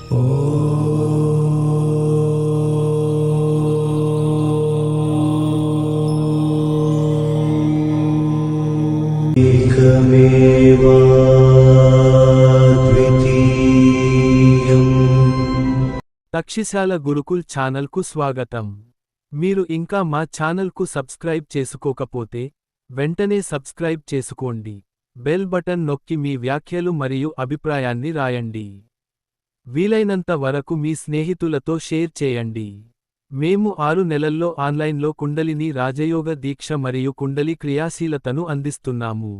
తక్షశిల గురుకుల్ ఛానల్కు స్వాగతం. మీరు ఇంకా మా ఛానల్కు సబ్స్క్రైబ్ చేసుకోకపోతే వెంటనే సబ్స్క్రైబ్ చేసుకోండి. బెల్ బటన్ నొక్కి మీ వ్యాఖ్యలు మరియు అభిప్రాయాన్ని రాయండి. వీలైనంత వరకు మీ స్నేహితులతో షేర్ చేయండి. మేము 6 నెలల్లో ఆన్లైన్లో కుండలిని రాజయోగ దీక్ష మరియు కుండలి క్రియాశీలతను అందిస్తున్నాము.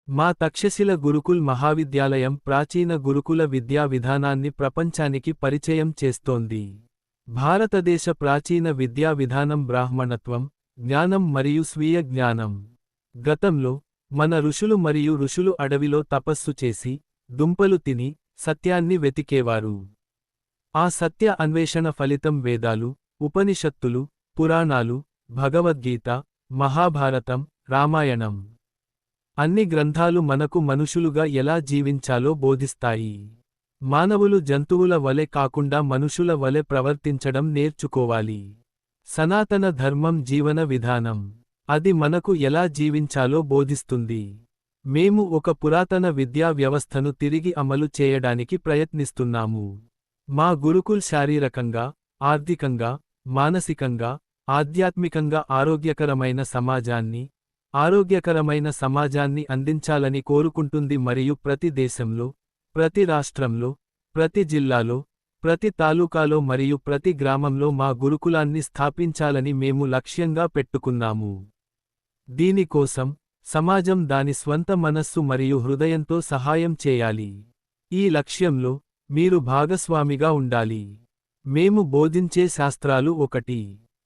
మా తక్షశిల గురుకుల్ మహావిద్యాలయం ప్రాచీన గురుకుల విద్యా విధానాన్ని ప్రపంచానికి పరిచయం చేస్తోంది. భారతదేశ ప్రాచీన విద్యా విధానం బ్రాహ్మణత్వం, జ్ఞానం మరియు స్వీయ జ్ఞానం. గతంలో మన ఋషులు అడవిలో తపస్సు చేసి దుంపలు తిని సత్యాన్ని వెతికేవారు. ఆ సత్య అన్వేషణ ఫలితం వేదాలు, ఉపనిషత్తులు, పురాణాలు, భగవద్గీత, మహాభారతం, రామాయణం. అన్ని గ్రంథాలు మనకు మనుషులుగా ఎలా జీవించాలో బోధిస్తాయి. మానవులు జంతువుల వలె కాకుండా మనుషుల వలె ప్రవర్తించడం నేర్చుకోవాలి. సనాతన ధర్మం జీవన విధానం. అది మనకు ఎలా జీవించాలో బోధిస్తుంది. మేము ఒక పురాతన విద్యా వ్యవస్థను తిరిగి అమలు చేయడానికి ప్రయత్నిస్తున్నాము. మా గురుకుల్ శారీరకంగా, ఆర్థికంగా, మానసికంగా, ఆధ్యాత్మికంగా ఆరోగ్యకరమైన సమాజాన్ని అందించాలని కోరుకుంటుంది మరియు ప్రతి దేశంలో, ప్రతి రాష్ట్రంలో, ప్రతి జిల్లాలో, ప్రతి తాలూకాలో మరియు ప్రతి గ్రామంలో మా గురుకులాన్ని స్థాపించాలని మేము లక్ష్యంగా పెట్టుకున్నాము. దీనికోసం సమాజం దాని స్వంత మనస్సు మరియు హృదయంతో సహాయం చేయాలి. ఈ లక్ష్యంలో మీరు భాగస్వామిగా ఉండాలి. మేము బోధించే శాస్త్రాలు 1.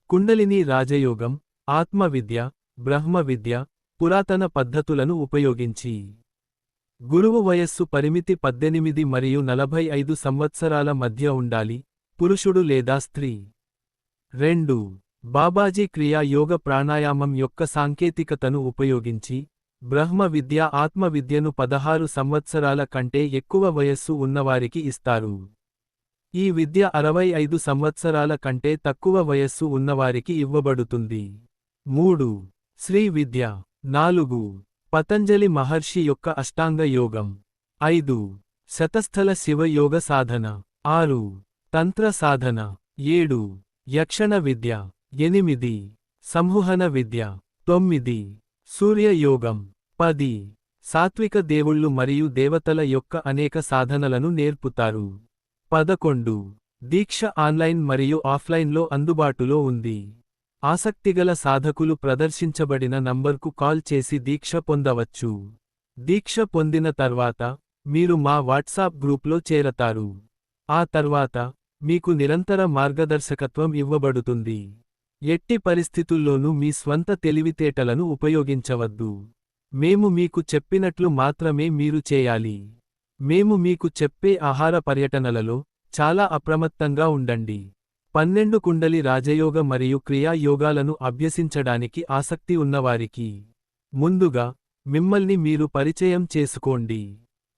కుండలిని రాజయోగం, ఆత్మవిద్య, బ్రహ్మవిద్య, పురాతన పద్ధతులను ఉపయోగించి. గురువు వయస్సు పరిమితి 18 మరియు 45 సంవత్సరాల మధ్య ఉండాలి, పురుషుడు లేదా స్త్రీ. 2. బాబాజీ క్రియా యోగ ప్రాణాయామం యొక్క సాంకేతికతను ఉపయోగించి బ్రహ్మ విద్య ఆత్మవిద్యను 16 సంవత్సరాల కంటే ఎక్కువ వయస్సు ఉన్నవారికి ఇస్తారు. ఈ విద్య 65 సంవత్సరాల కంటే తక్కువ వయస్సు ఉన్నవారికి ఇవ్వబడుతుంది. 3. శ్రీ విద్య. 4. పతంజలి మహర్షి యొక్క అష్టాంగ యోగం. 5. శతస్థల శివ యోగ సాధన. 6. తంత్ర సాధన. 7. యక్షణ విద్య. 8. సంహుహన విద్య. 9. సూర్య యోగం. 10. సాత్విక దేవుళ్ళు మరియు దేవతల యొక్క అనేక సాధనలను నేర్పుతారు. 11. దీక్ష ఆన్లైన్ మరియు ఆఫ్లైన్లో అందుబాటులో ఉంది. ఆసక్తిగల సాధకులు ప్రదర్శించబడిన నంబర్కు కాల్ చేసి దీక్ష పొందవచ్చు. దీక్ష పొందిన తర్వాత మీరు మా వాట్సాప్ గ్రూప్లో చేరతారు. ఆ తర్వాత మీకు నిరంతర మార్గదర్శకత్వం ఇవ్వబడుతుంది. ఎట్టి పరిస్థితుల్లోనూ మీ స్వంత తెలివితేటలను ఉపయోగించవద్దు. మేము మీకు చెప్పినట్లు మాత్రమే మీరు చేయాలి. మేము మీకు చెప్పే ఆహార పర్యటనలలో చాలా అప్రమత్తంగా ఉండండి. 12 కుండలి రాజయోగ మరియు క్రియా యోగాలను అభ్యసించడానికి ఆసక్తి ఉన్నవారికి ముందుగా మిమ్మల్ని మీరు పరిచయం చేసుకోండి.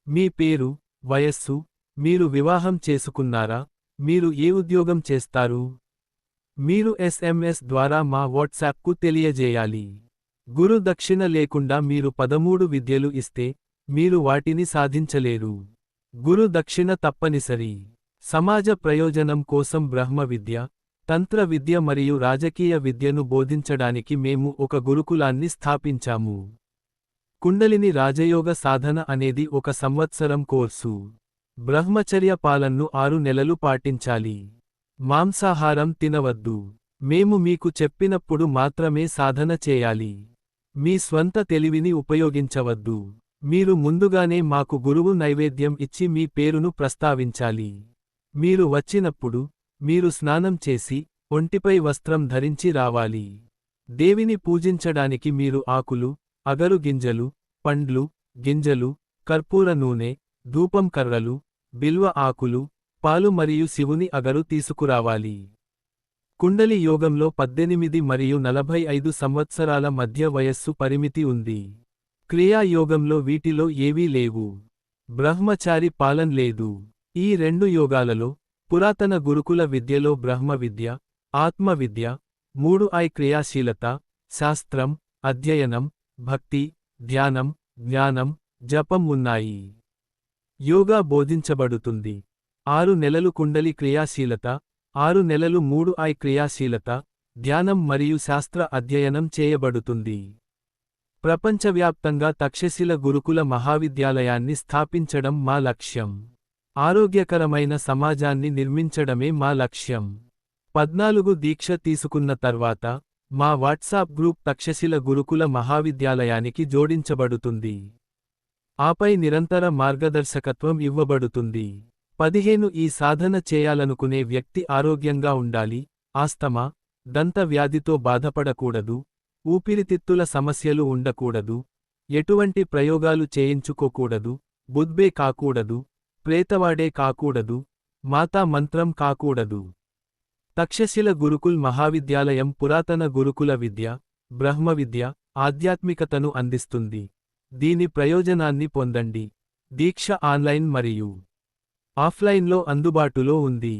మీ పేరు, వయస్సు, మీరు వివాహం చేసుకున్నారా, మీరు ఏ ఉద్యోగం చేస్తారు? మీరు SMS ద్వారా మా వాట్సాప్కు తెలియజేయాలి. గురు దక్షిణ లేకుండా మీరు 13 విద్యలు ఇస్తే మీరు వాటిని సాధించలేరు. గురు దక్షిణ తప్పనిసరి. సమాజ ప్రయోజనం కోసం బ్రహ్మ విద్య, తంత్ర విద్య మరియు రాజకీయ విద్యను బోధించడానికి మేము ఒక గురుకులాన్ని స్థాపించాము. కుండలిని రాజయోగ సాధన అనేది 1 సంవత్సరం కోర్సు. బ్రహ్మచర్య పాలన్ను 6 నెలలు పాటించాలి. మాంసాహారం తినవద్దు. మేము మీకు చెప్పినప్పుడు మాత్రమే సాధన చేయాలి. మీ స్వంత తెలివిని ఉపయోగించవద్దు. మీరు ముందుగానే మాకు గురువు నైవేద్యం ఇచ్చి మీ పేరును ప్రస్తావించాలి. మీరు వచ్చినప్పుడు మీరు స్నానం చేసి ఒంటిపై వస్త్రం ధరించి రావాలి. దేవిని పూజించడానికి మీరు ఆకులు, అగరు గింజలు, పండ్లు, గింజలు, కర్పూర నూనె, ధూపం కర్రలు, బిల్వ ఆకులు, పాలు మరియు శివుని అగరు తీసుకురావాలి. కుండలి యోగంలో 18 మరియు 45 సంవత్సరాల మధ్య వయస్సు పరిమితి ఉంది. క్రియా యోగంలో వీటిలో ఏవీ లేవు. బ్రహ్మచారి పాలన్ లేదు. ఈ రెండు యోగాలలో పురాతన గురుకుల విద్యలో బ్రహ్మ విద్య, ఆత్మ విద్య, 3 క్రియాశీలత, శాస్త్రం, అధ్యయనం, భక్తి, ధ్యానం, జ్ఞానం, జపం ఉన్నాయి. యోగా బోధించబడుతుంది. 6 నెలలు కుండలి క్రియాశీలత, 6 నెలలు 3 క్రియాశీలత, ధ్యానం మరియు శాస్త్ర అధ్యయనం చేయబడుతుంది. ప్రపంచవ్యాప్తంగా తక్షశిల గురుకుల మహావిద్యాలయాన్ని స్థాపించడం మా లక్ష్యం. ఆరోగ్యకరమైన సమాజాన్ని నిర్మించడమే మా లక్ష్యం. 14 దీక్ష తీసుకున్న తర్వాత మా వాట్సాప్ గ్రూప్ తక్షశిల గురుకుల మహావిద్యాలయానికి జోడించబడుతుంది. ఆపై నిరంతర మార్గదర్శకత్వం ఇవ్వబడుతుంది. 15 ఈ సాధన చేయాలనుకునే వ్యక్తి ఆరోగ్యంగా ఉండాలి, ఆస్తమా, దంత వ్యాధితో బాధపడకూడదు, ఊపిరితిత్తుల సమస్యలు ఉండకూడదు, ఎటువంటి ప్రయోగాలు చేయించుకోకూడదు, బుద్బే కాకూడదు, ప్రేతవాడే కాకూడదు, మాతా మంత్రం కాకూడదు. తక్షశిల గురుకుల్ మహావిద్యాలయం పురాతన గురుకుల విద్య, బ్రహ్మ విద్య, ఆధ్యాత్మికతను అందిస్తుంది. దీని ప్రయోజనాన్ని పొందండి. దీక్ష ఆన్లైన్ మరియు ఆఫ్లైన్లో అందుబాటులో ఉంది.